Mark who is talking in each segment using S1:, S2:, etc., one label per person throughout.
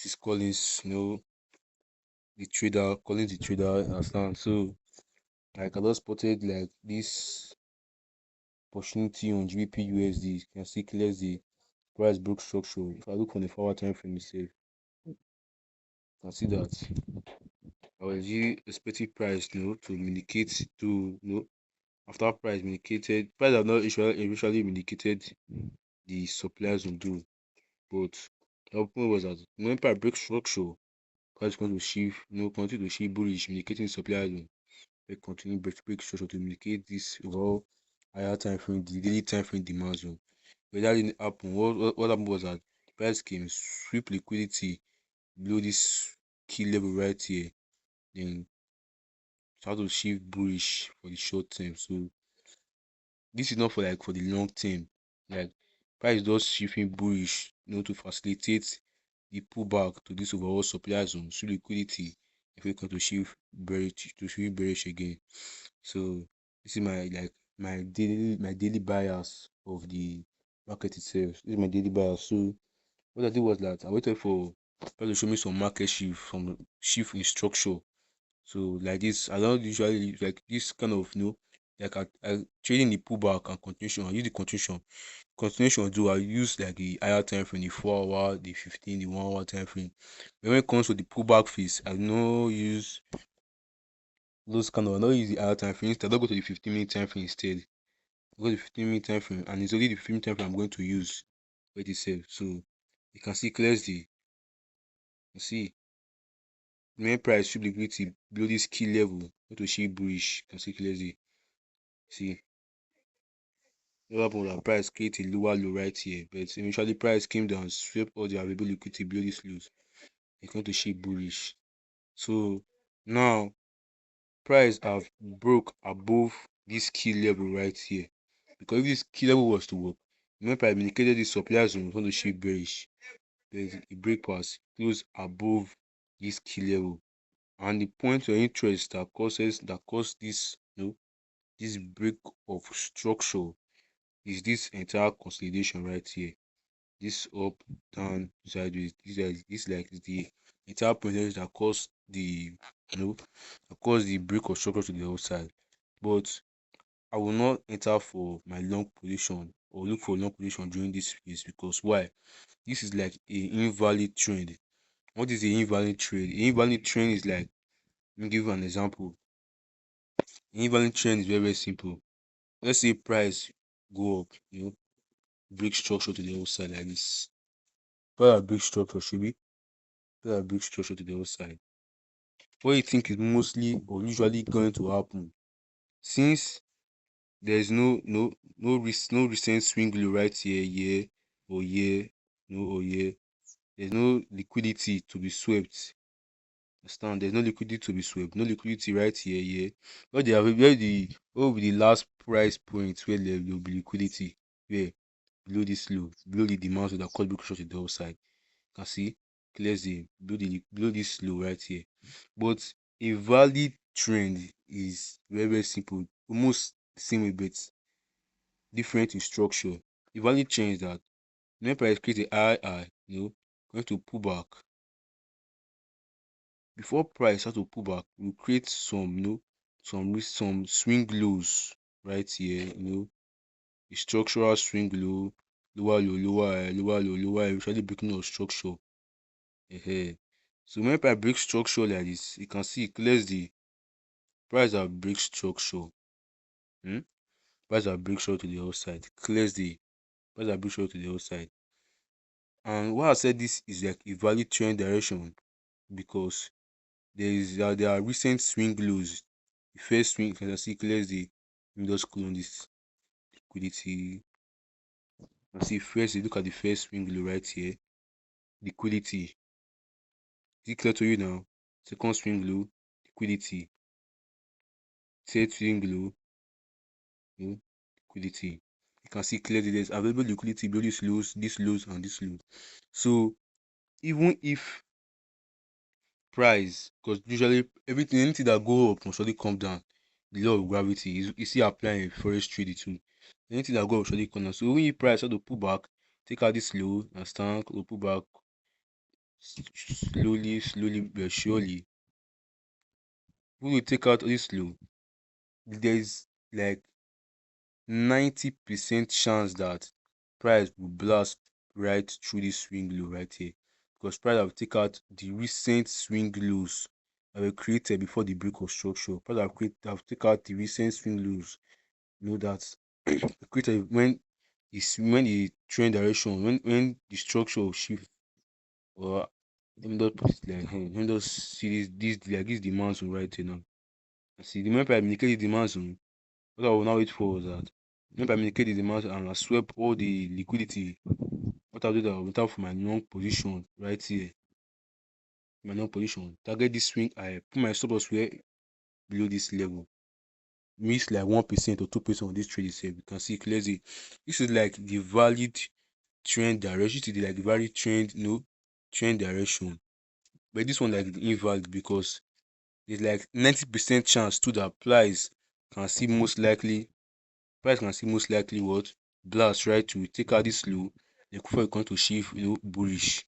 S1: this Collins, the trader, Collins the trader, understand. So like I just spotted like this opportunity on GBP USD. You can see clearly the price broke structure. If I look on the forward time frame itself, you can see that I was really expecting price, to indicate to after price indicated price have not initially indicated the supply zone do, but the point was that when price break structure, price continue to shift, continue to shift bullish, indicating supply zone. They continue break structure to indicate this overall higher time frame, the daily time frame demand zone. But that didn't happen. What happened was that price came sweep liquidity below this key level right here, then start to shift bullish for the short term. So this is not for like for the long term. Like price does shifting bullish, to facilitate the pullback to this overall supply zone. So liquidity if we come to shift bearish again. So this is my daily bias of the market itself. This is my daily bias. So what I did was that I waited for price to show me some market shift, some shift in structure. So like this, I don't usually like this kind of like I trading the pullback and continuation. I use the continuation do I use like the higher time frame, the 4 hour, the 15, the 1 hour time frame. But when it comes to the pullback phase, I no use those kind of I don't use the higher time frame. Instead, I don't go to the 15-minute time frame instead. I go to the 15-minute time frame, and it's only the 15 time frame I'm going to use for it itself. So you can see clearly, you see main price should liquidity below this key level, go to shift bullish. You can see clearly. See, what happened was that price create a lower low right here, but eventually price came down, swept all the available liquidity below this lows. It's going to shift bullish. So now price have broke above this key level right here. Because if this key level was to work, remember I indicated this supply zone was going to shift bearish. There's a break pass close above this key level. And the point of interest that caused this, this break of structure is this entire consolidation right here. This up, down, sideways. This like the entire process that caused the break of structure to the outside. But I will not enter for my long position or look for long position during this phase because why? This is like a invalid trend. What is the invalid trade? The invalid trend is like, let me give you an example. The invalid trend is very, very simple. Let's say price go up, break structure to the outside like this. What a break structure should be? What a break structure to the outside. What you think is mostly or usually going to happen? Since there is no recent swing low right here or here, no or here. There's no liquidity to be swept. Understand? There's no liquidity to be swept. No liquidity right here. What will be the last price point where there will be liquidity? Where below this low, below the demand that cause big short to the outside. You can see clearly below this low right here. But a valid trend is very, very simple, almost the same way, but different in structure. A valid trend is that when price create a high, going to pull back. Before price start to pull back, we create some swing lows right here, a structural swing low, lower low, lower high, lower low, lower high, usually breaking of structure. So when price break structure like this, you can see it clears the price that break structure. Hmm? Price that break structure to the outside, clears the price that break structure to the outside. And why I said this is like a valid trend direction because there are recent swing lows. The first swing, you can see clears the Windows clone this liquidity. You can see first, you look at the first swing low right here. Liquidity. Is it clear to you now? Second swing low, liquidity. Third swing low, liquidity. You can see clearly there's available liquidity below this lows, and this low. So even if price, because usually anything that go up must surely come down. The law of gravity is still applying in forest trade too. Anything that go up surely come down. So when you price start to pull back, take out this low and stand or pull back, slowly but surely, when we take out this low, there is like 90% chance that price will blast right through this swing low right here, because price have take out the recent swing lows that were created before the break of structure. Price have take out the recent swing lows, that created when the trend direction, when the structure shift. Or let me just put it like let me just see this demand zone right here now. See the moment I indicate the demand zone, what I will now wait for was that when I indicate the demand zone and I swept all the liquidity, what I'll do that I'll wait out for my long position right here. My long position. Target this swing, I put my stop loss where below this level. Miss like 1% or 2% on this trade itself. You can see clearly. This is like the valid trend direction. This is like the valid trend, trend direction. But this one like invalid because there's like 90% chance to that can see most likely price can see most likely what blast right to take out this low, then before you come to shift bullish,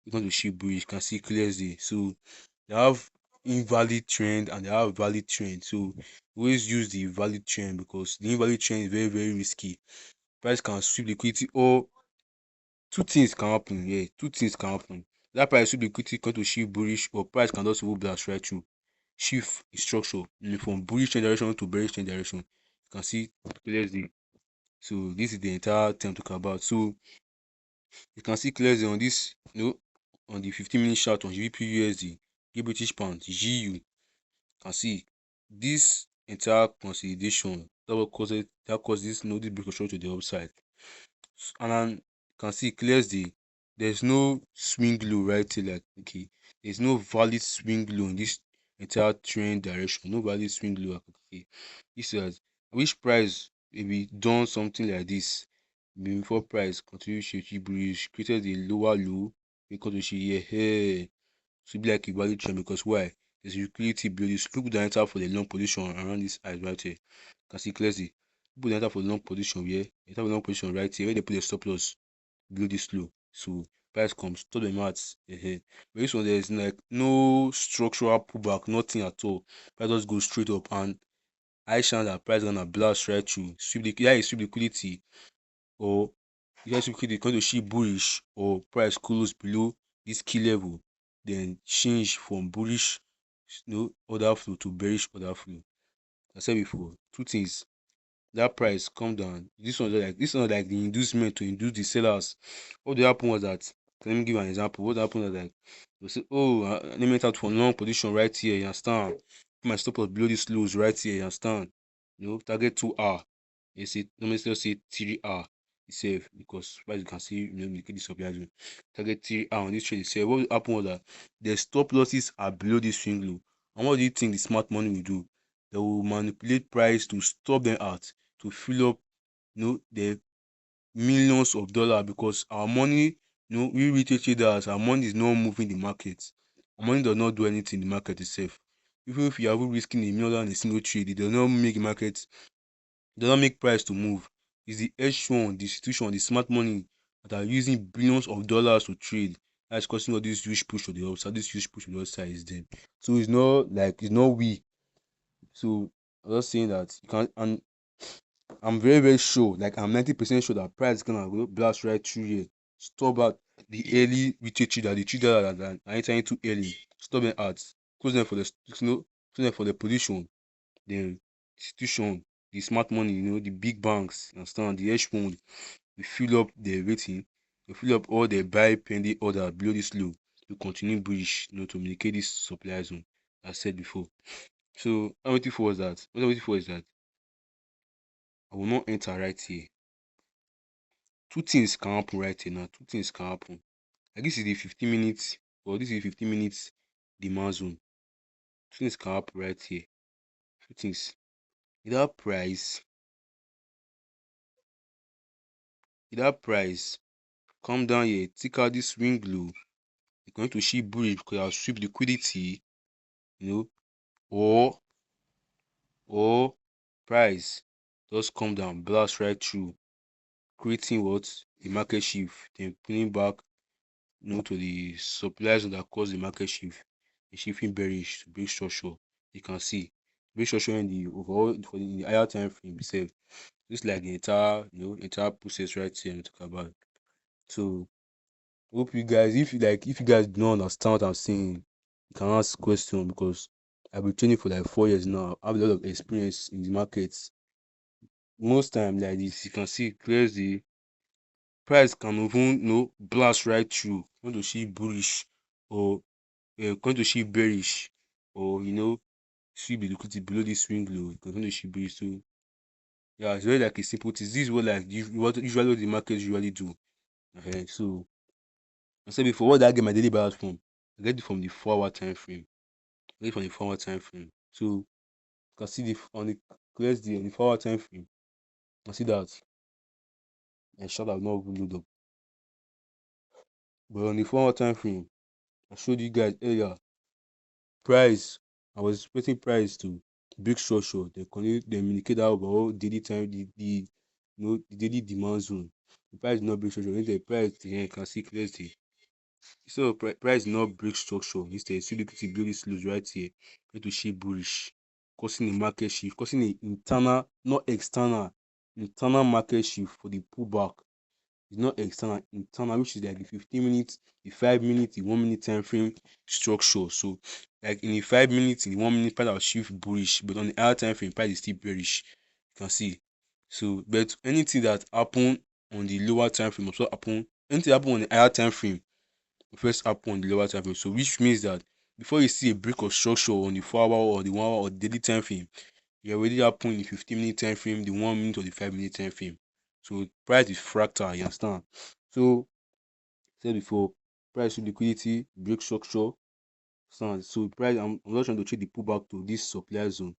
S1: you come to shift bullish, you can see clearly. So they have invalid trend and they have valid trend, so always use the valid trend because the invalid trend is very risky. Price can sweep liquidity, or two things can happen. Yeah, two things can happen. That price sweep liquidity come to shift bullish, or price can also blast right through shift structure from bullish trend direction to bearish trend direction. You can see clearly. So this is the entire thing I'm talking about. So you can see clearly on this, on the 15-minute chart on GBP USD, British Pound, GU. Can see this entire consolidation that causes this break of structure to the upside. And then you can see clearly there's no swing low right here. Like, okay, there's no valid swing low in this entire trend direction. No valid swing low. Okay, this is which price maybe done something like this before price continue shaky bullish, created a lower low because we see here to be like a valid trend. Because why? There's liquidity below this. People that enter for the long position around this eyes right here. You can see clearly. People that enter for the long position here, enter for the long position right here, where they put a stop loss below this low. So price comes, stop them out ahead. But this one there is like no structural pullback, nothing at all. Price just goes straight up, and I chance that price gonna blast right through. Sweep liquidity, or either sweep liquidity going to shift bullish, or price close below this key level, then change from bullish order flow to bearish order flow. I said before, two things. That price come down. This one like the inducement to induce the sellers. What will happen was that, let me give you an example. What happened was like they say, oh, let me enter for long position right here, you understand? Put my stop loss below this lows right here, you understand? Target 2 hour. You see, let me just say 3 hour itself, because as you can see, we get this supply zone. Target 3 hour on this trade itself. What will happen was that the stop losses are below this swing low. And what do you think the smart money will do? They will manipulate price to stop them out, to fill up the millions of dollars, because our money, we retail traders, our money is not moving the market. Our money does not do anything in the market itself. Even if you are risking $1 million in a single trade, it does not make the market, it does not make price to move. It's the H1, the institution, the smart money that are using billions of dollars to trade that's causing all this huge push to the upside. This huge push to the upside is them. So it's not we. So I'm just saying that you can't, and I'm very sure, like I'm 90% sure that price is gonna go blast right through here. Stop at the early retail trader, the trader that are entering too early. Stop them at close them for the close them for the position. The institution, the smart money, the big banks, understand, the hedge fund, we fill up the rating, we fill up all the buy pending order below this low to continue bullish, to communicate this supply zone, as I said before. So what I'm waiting for is that. What I'm waiting for is that I will not enter right here. Two things can happen right here now. Two things can happen. Like this is the 15 minutes, or this is the 15 minutes demand zone. Two things can happen right here. Two things. Either price, either price come down here, take out this swing low. You're going to see bullish because I'll sweep liquidity, or price just come down, blast right through, creating what? The market shift, then pulling back to the suppliers that cause the market shift, the shifting bearish to break structure. You can see break structure in the overall for the higher time frame itself. This like the entire entire process right here I'm talking about. So hope you guys, if you guys don't understand what I'm saying, you can ask question because I've been training for like 4 years now. I have a lot of experience in the markets. Most time like this, you can see clearly the price can even blast right through. Going to see bullish or going to see bearish or see the liquidity below this swing low. Going to see bearish. So yeah, it's very like a simple thing. This is what like what usually what the market usually do. So I said before, what did I get my daily buyers from? I get it from the 4 hour time frame. I get it from the 4 hour time frame. So you can see the on the clears the on the 4 hour time frame. You can see that I shot have not even load up. But on the 4 hour time frame, I showed you guys earlier price. I was expecting price to break structure. They continue they indicate that overall daily time the daily demand zone. The price did not break structure. When the price you can see clearly. So price did not break structure. Instead, see liquidity build this lows right here. Going to shape bullish, causing a market shift, causing an internal, not external, internal market shift for the pullback. It's not external, internal, which is like the 15 minutes, the 5 minutes, the 1 minute time frame structure. So, like in the 5 minutes, in the 1 minute, price will shift bullish, but on the higher time frame, price is still bearish. You can see. So, but anything that happen on the lower time frame also happen. Anything happen on the higher time frame first happen on the lower time frame. So, which means that before you see a break of structure on the 4 hour or the 1 hour or daily time frame, it already happened in the 15 minute time frame, the 1 minute or the 5 minute time frame. So price is fractal, you understand? So said before, price to liquidity, break structure, stand. So price, I'm not trying to trade the pullback to this supply zone.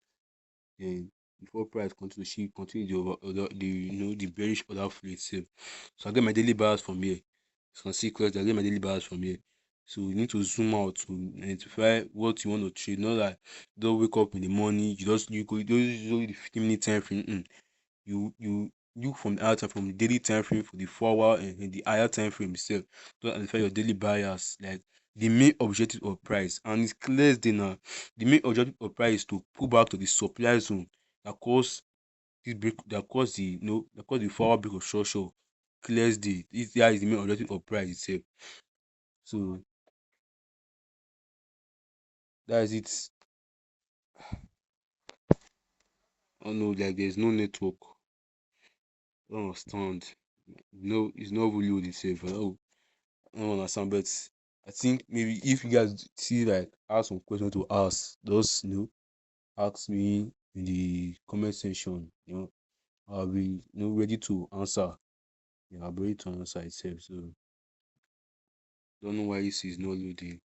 S1: Then before price continue to shift, continue the bearish order flow itself. So I get my daily buyers from here. You can see clearly I get my daily buyers from here. So you need to zoom out to identify what you want to trade. Not like don't wake up in the morning, you don't usually the 15 minute time frame. You look from the higher time from the daily time frame for the 4 hour and the higher time frame itself to identify your daily buyers, like the main objective of price. And it's clear day now. The main objective of price is to pull back to the supply zone that cause this break that cause the that cause the 4 hour break of structure. Clear day. That is the main objective of price itself. So that is it. Oh no, like there's no network. I don't understand. No, it's not really itself. I don't understand, but I think maybe if you guys see like have some question to ask, just ask me in the comment section. I'll be ready to answer. Yeah, I'll be ready to answer itself. So don't know why this is not loading.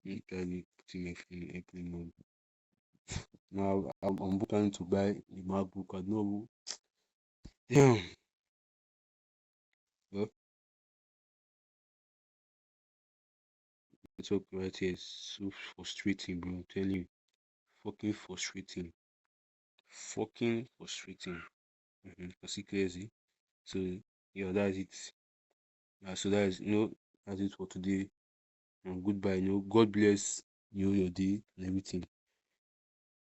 S1: Entirely putting my phone in airplane mode. Now I'm planning to buy the MacBook. I don't know. Damn. Well, network right here is so frustrating, bro. I'm telling you, fucking frustrating, fucking frustrating. I see crazy. So yeah, that's it. So that is that's it for today. And goodbye. God bless you, your day and everything.